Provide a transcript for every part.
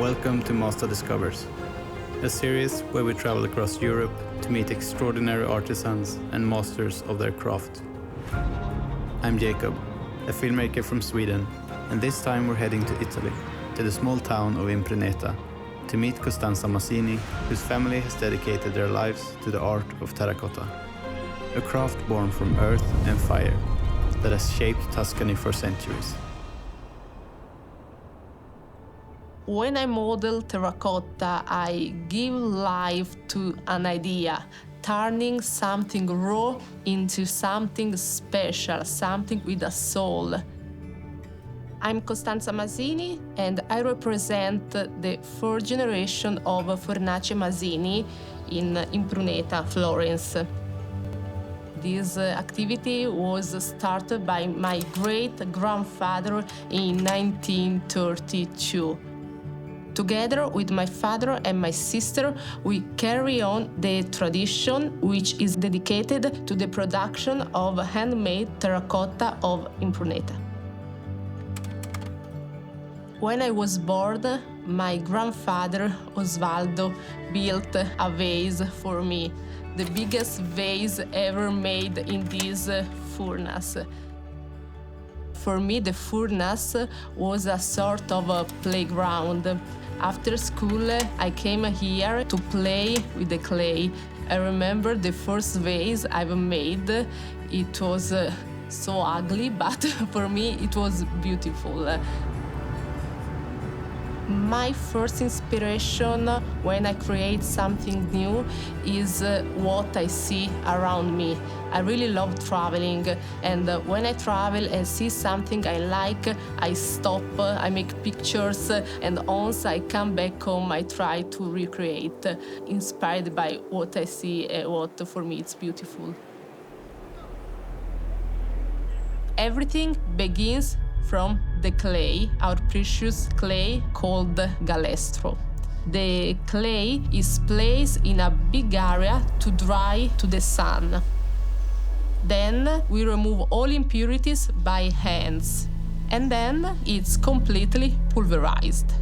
Welcome to Mazda Discovers, a series where we travel across Europe to meet extraordinary artisans and masters of their craft. I'm Jacob, a filmmaker from Sweden, and this time we're heading to Italy, to the small town of Impruneta, to meet Costanza Mazzini, whose family has dedicated their lives to the art of terracotta, a craft born from earth and fire that has shaped Tuscany for centuries. When I model terracotta, I give life to an idea, turning something raw into something special, something with a soul. I'm Costanza Mazzini, and I represent the fourth generation of Fornace Mazzini in Impruneta, Florence. This activity was started by my great-grandfather in 1932. Together with my father and my sister, we carry on the tradition, which is dedicated to the production of handmade terracotta of Impruneta. When I was bored, my grandfather, Osvaldo, built a vase for me, the biggest vase ever made in this furnace. For me, the furnace was a sort of a playground. After school, I came here to play with the clay. I remember the first vase I've made. It was so ugly, but for me it was beautiful. My first inspiration when I create something new is what I see around me. I really love traveling, and when I travel and see something I like, I stop, I make pictures, and once I come back home, I try to recreate, inspired by what I see and what for me is beautiful. Everything begins from the clay, our precious clay called galestro. The clay is placed in a big area to dry to the sun. Then we remove all impurities by hands, and then it's completely pulverized.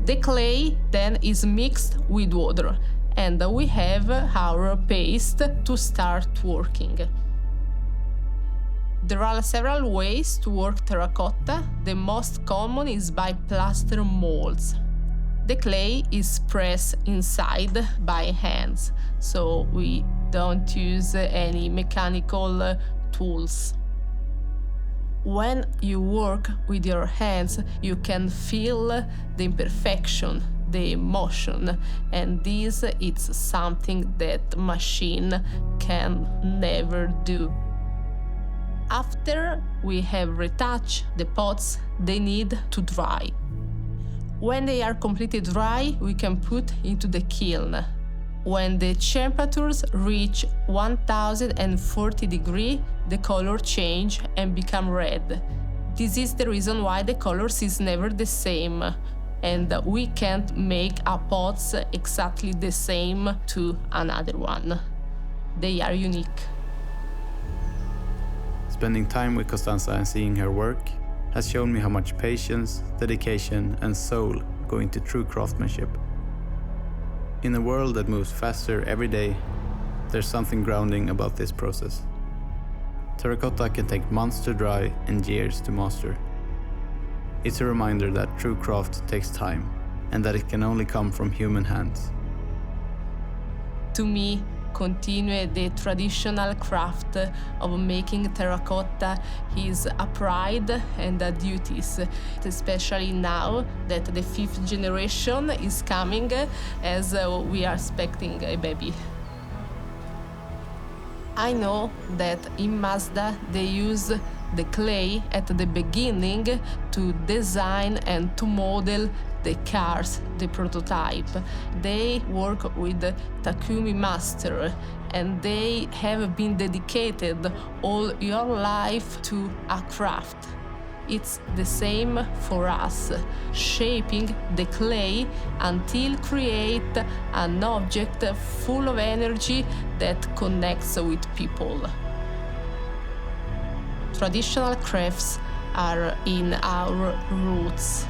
The clay then is mixed with water, and we have our paste to start working. There are several ways to work terracotta. The most common is by plaster molds. The clay is pressed inside by hands, so we don't use any mechanical tools. When you work with your hands, you can feel the imperfection, the emotion, and this is something that machine can never do. After we have retouched the pots, they need to dry. When they are completely dry, we can put into the kiln. When the temperatures reach 1040 degrees, the color change and become red. This is the reason why the colors is never the same, and we can't make our pots exactly the same to another one. They are unique. Spending time with Costanza and seeing her work has shown me how much patience, dedication, and soul go into true craftsmanship. In a world that moves faster every day, there's something grounding about this process. Terracotta can take months to dry and years to master. It's a reminder that true craft takes time, and that it can only come from human hands. To me, continue the traditional craft of making terracotta is a pride and a duty, especially now that the fifth generation is coming, as we are expecting a baby. I know that in Mazda they use the clay at the beginning to design and to model the cars, the prototype. They work with Takumi master, and they have been dedicated all your life to a craft. It's the same for us, shaping the clay until create an object full of energy that connects with people. Traditional crafts are in our roots.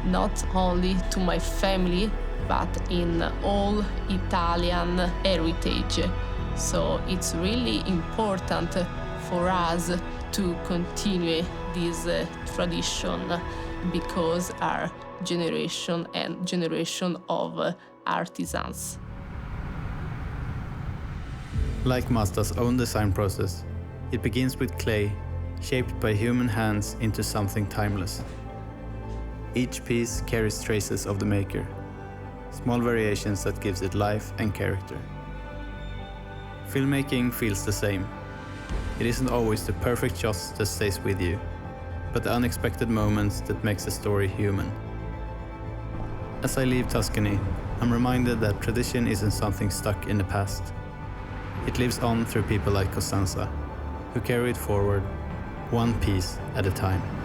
not only to my family, but in all Italian heritage. So it's really important for us to continue this tradition because our generation and generation of artisans. Like Mazda's own design process, it begins with clay, shaped by human hands into something timeless. Each piece carries traces of the maker, small variations that gives it life and character. Filmmaking feels the same. It isn't always the perfect shots that stays with you, but the unexpected moments that makes a story human. As I leave Tuscany, I'm reminded that tradition isn't something stuck in the past. It lives on through people like Costanza, who carry it forward, one piece at a time.